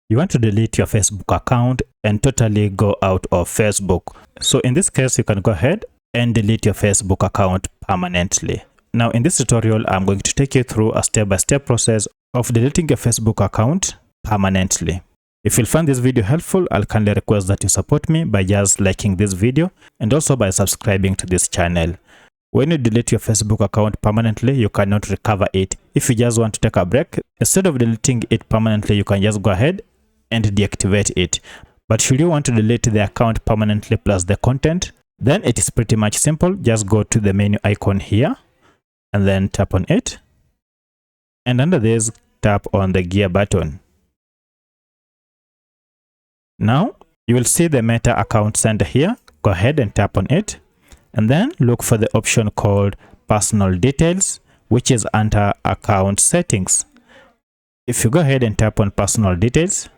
You want to delete your Facebook account and totally go out of Facebook. So in this case, you can go ahead and delete your Facebook account permanently. Now in this tutorial, I'm going to take you through a step-by-step process of deleting your Facebook account permanently. If you find this video helpful, I'll kindly request that you support me by just liking this video and also by subscribing to this channel. When you delete your Facebook account permanently, you cannot recover it. If you just want to take a break, instead of deleting it permanently, you can just go ahead and deactivate it. But should you want to delete the account permanently plus the content, then it is pretty much simple. Just go to the menu icon here and then tap on it. And under this, tap on the gear button. Now, you will see the Meta account center here. Go ahead and tap on it. And then look for the option called Personal Details, which is under Account Settings. If you go ahead and tap on Personal Details,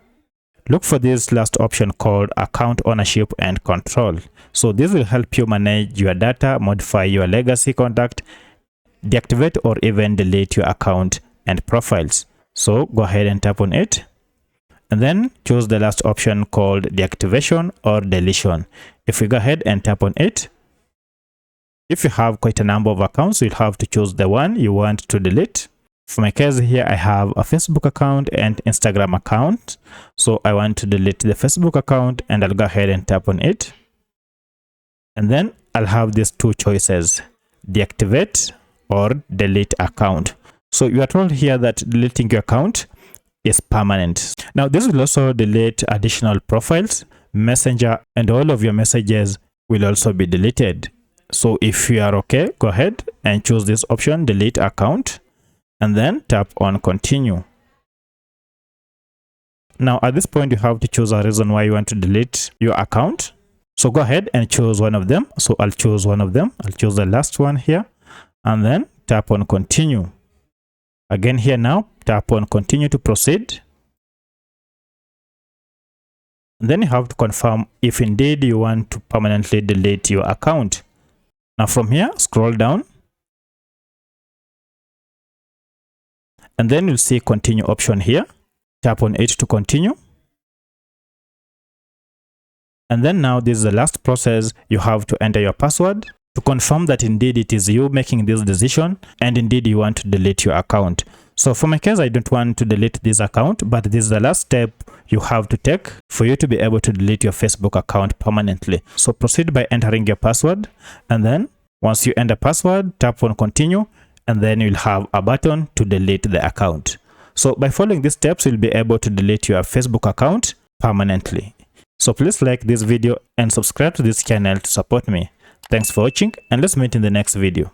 look for this last option called Account Ownership and Control. So this will help you manage your data, modify your legacy contact, deactivate or even delete your account and profiles. So go ahead and tap on it. And then choose the last option called Deactivation or Deletion. If you go ahead and tap on it, if you have quite a number of accounts, you'll have to choose the one you want to delete. For my case here, I have a Facebook account and Instagram account. So I want to delete the Facebook account and I'll go ahead and tap on it. And then I'll have these two choices, deactivate or delete account. So you are told here that deleting your account is permanent. Now this will also delete additional profiles, Messenger, and all of your messages will also be deleted. So if you are okay, go ahead and choose this option, delete account, and then tap on continue. Now at this point, you have to choose a reason why you want to delete your account. So go ahead and choose one of them. So I'll choose one of them. I'll choose the last one here and then tap on continue. Again here now, tap on continue to proceed. And then you have to confirm if indeed you want to permanently delete your account. Now from here, scroll down. And then you'll see continue option here. Tap on it to continue. And then now this is the last process. You have to enter your password to confirm that indeed it is you making this decision and indeed you want to delete your account. So for my case, I don't want to delete this account, but this is the last step you have to take for you to be able to delete your Facebook account permanently. So proceed by entering your password, and then once you enter password, tap on continue, and then you'll have a button to delete the account. So by following these steps, you'll be able to delete your Facebook account permanently. So please like this video and subscribe to this channel to support me. Thanks for watching, and let's meet in the next video.